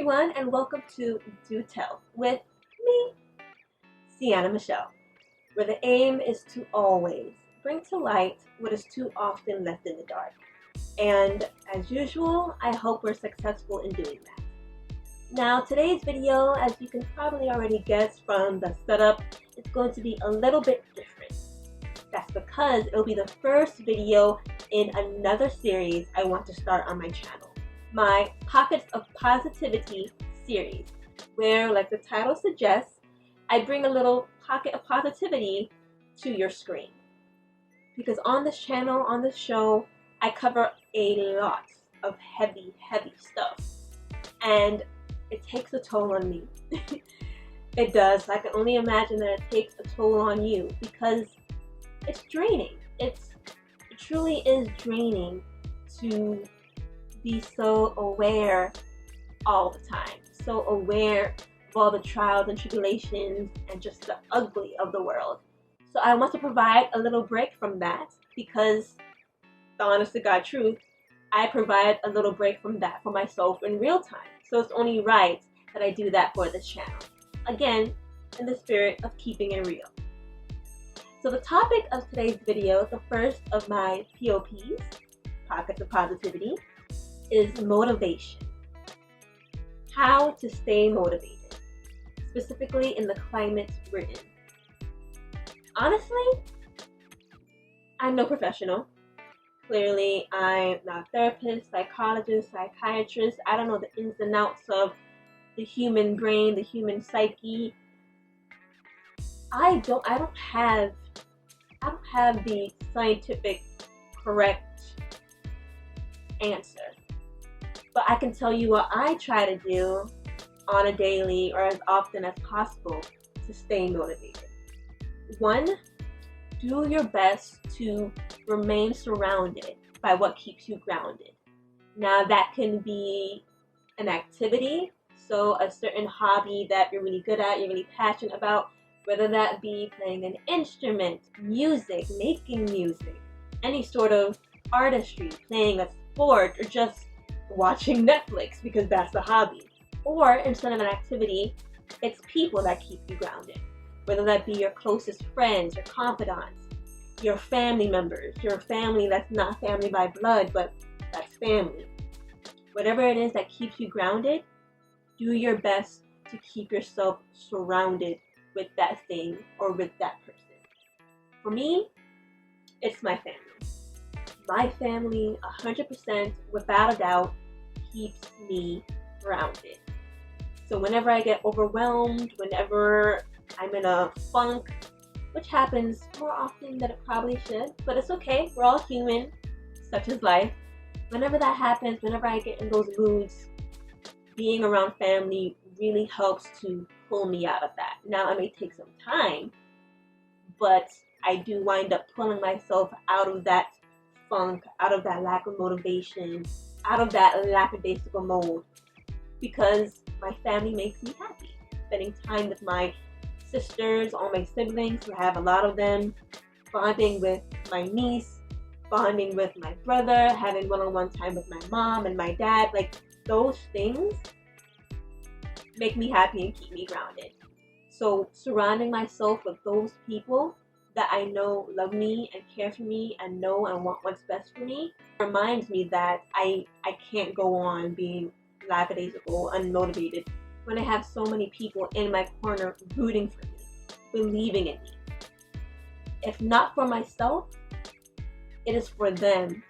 everyone, and welcome to Do Tell with me, Sienna Michelle, where the aim is to always bring to light what is too often left in the dark. And as usual, I hope we're successful in doing that. Now, today's video, as you can probably already guess from the setup, it's going to be a little bit different. That's because it'll be the first video in another series I want to start on my channel. My Pockets of Positivity series, where, like the title suggests, I bring a little pocket of positivity to your screen. Because on this channel, on this show, I cover a lot of heavy stuff. And it takes a toll on me. It does. I can only imagine that it takes a toll on you because it's draining. It truly is draining to be so aware all the time, so aware of all the trials and tribulations and just the ugly of the world. So I want to provide a little break from that because, the honest to God truth, I provide a little break from that for myself in real time. So it's only right that I do that for this channel. Again, in the spirit of keeping it real. So the topic of today's video, the first of my P.O.Ps, Pockets of Positivity, is motivation. How to stay motivated, specifically in the climate we're in. Honestly, I'm no professional. Clearly, I'm not a therapist, psychologist, psychiatrist. I don't know the ins and outs of the human brain, the human psyche. I don't have the scientific correct answer. But I can tell you what I try to do on a daily or as often as possible to stay motivated. 1, do your best to remain surrounded by what keeps you grounded. Now that can be an activity, so a certain hobby that you're really good at, you're really passionate about, whether that be playing an instrument, music, making music, any sort of artistry, playing a sport, or just watching Netflix because that's the hobby. Or instead of an activity, it's people that keep you grounded. Whether that be your closest friends, your confidants, your family members, your family that's not family by blood, but that's family. Whatever it is that keeps you grounded, do your best to keep yourself surrounded with that thing or with that person. For me, it's my family. My family, 100%, without a doubt, keeps me grounded. So whenever I get overwhelmed, whenever I'm in a funk, which happens more often than it probably should, but it's okay, we're all human, such is life. Whenever that happens, whenever I get in those moods, being around family really helps to pull me out of that. Now, it may take some time, but I do wind up pulling myself out of that funk, out of that lack of motivation, out of that lackadaisical mode, because my family makes me happy. Spending time with my sisters, all my siblings, I have a lot of them, bonding with my niece, bonding with my brother, having one-on-one time with my mom and my dad, like those things make me happy and keep me grounded. So surrounding myself with those people that I know love me and care for me and know and want what's best for me reminds me that I can't go on being lackadaisical, unmotivated when I have so many people in my corner rooting for me, believing in me. If not for myself, it is for them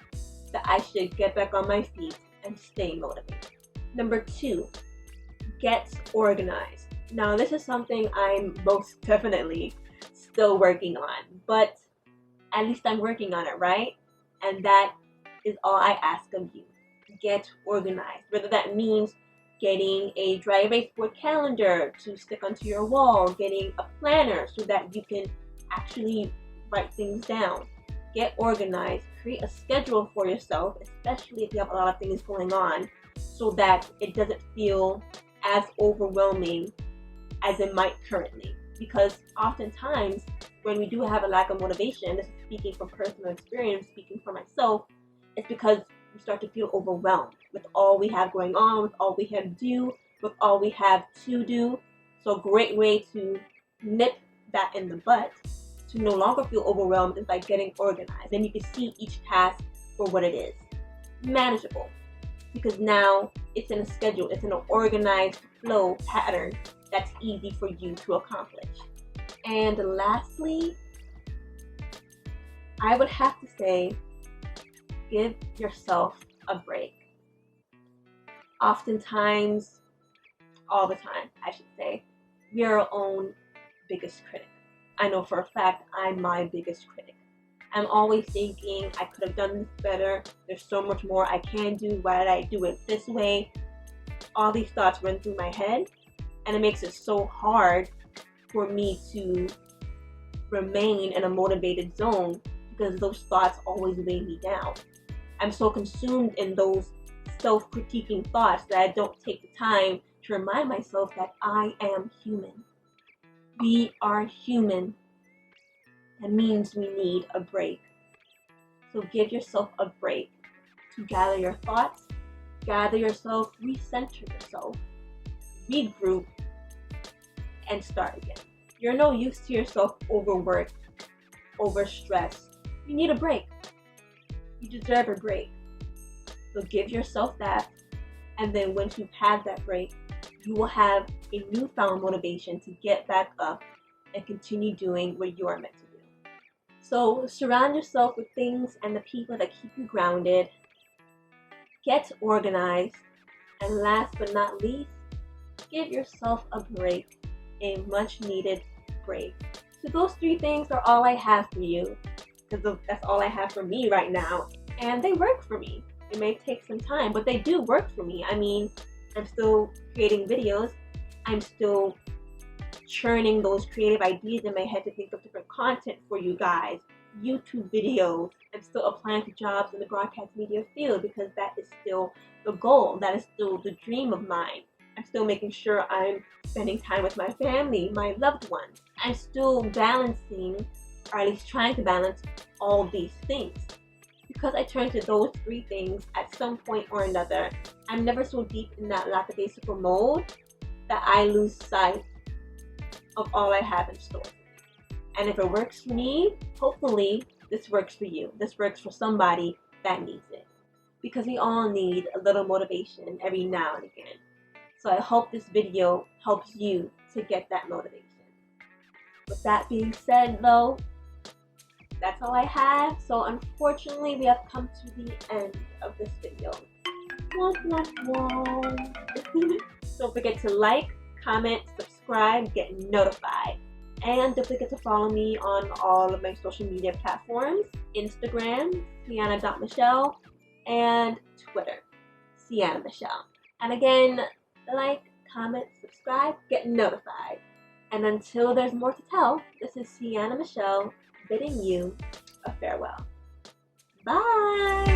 that I should get back on my feet and stay motivated. Number 2, get organized. Now this is something I'm most definitely still working on, but at least I'm working on it, right? And that is all I ask of you. Get organized. Whether that means getting a dry erase board calendar to stick onto your wall, getting a planner so that you can actually write things down. Get organized. Create a schedule for yourself, especially if you have a lot of things going on, so that it doesn't feel as overwhelming as it might currently. Because oftentimes, when we do have a lack of motivation, this is speaking from personal experience, speaking for myself, it's because we start to feel overwhelmed with all we have going on, with all we have to do, with all we have to do. So a great way to nip that in the butt, to no longer feel overwhelmed, is by getting organized. Then you can see each task for what it is. Manageable. Because now it's in a schedule, it's in an organized flow pattern that's easy for you to accomplish. And lastly, I would have to say, give yourself a break. Oftentimes, all the time, I should say, we are our own biggest critic. I know for a fact I'm my biggest critic. I'm always thinking I could have done this better. There's so much more I can do. Why did I do it this way? All these thoughts run through my head, and it makes it so hard for me to remain in a motivated zone because those thoughts always weigh me down. I'm so consumed in those self-critiquing thoughts that I don't take the time to remind myself that I am human. We are human. That means we need a break. So give yourself a break to gather your thoughts, gather yourself, recenter yourself, regroup, and start again. You're no use to yourself overworked, overstressed. You need a break. You deserve a break. So give yourself that, and then once you've had that break, you will have a newfound motivation to get back up and continue doing what you are meant to do. So surround yourself with things and the people that keep you grounded. Get organized. And last but not least, give yourself a break, a much needed break. So those 3 things are all I have for you, because that's all I have for me right now. And they work for me. It may take some time, but they do work for me. I mean, I'm still creating videos. I'm still churning those creative ideas in my head to think of different content for you guys. YouTube videos. I'm still applying for jobs in the broadcast media field because that is still the goal. That is still the dream of mine. I'm still making sure I'm spending time with my family, my loved ones. I'm still balancing, or at least trying to balance, all these things. Because I turn to those 3 things at some point or another, I'm never so deep in that lackadaisical mode that I lose sight of all I have in store. And if it works for me, hopefully this works for you. This works for somebody that needs it. Because we all need a little motivation every now and again. So I hope this video helps you to get that motivation. With that being said though, that's all I have. So unfortunately, we have come to the end of this video. Don't forget to like, comment, subscribe, get notified. And don't forget to follow me on all of my social media platforms. Instagram, Sienna.Michelle, and Twitter, Sienna Michelle. And again, like, comment, subscribe, get notified. And until there's more to tell, this is Sienna Michelle bidding you a farewell. Bye!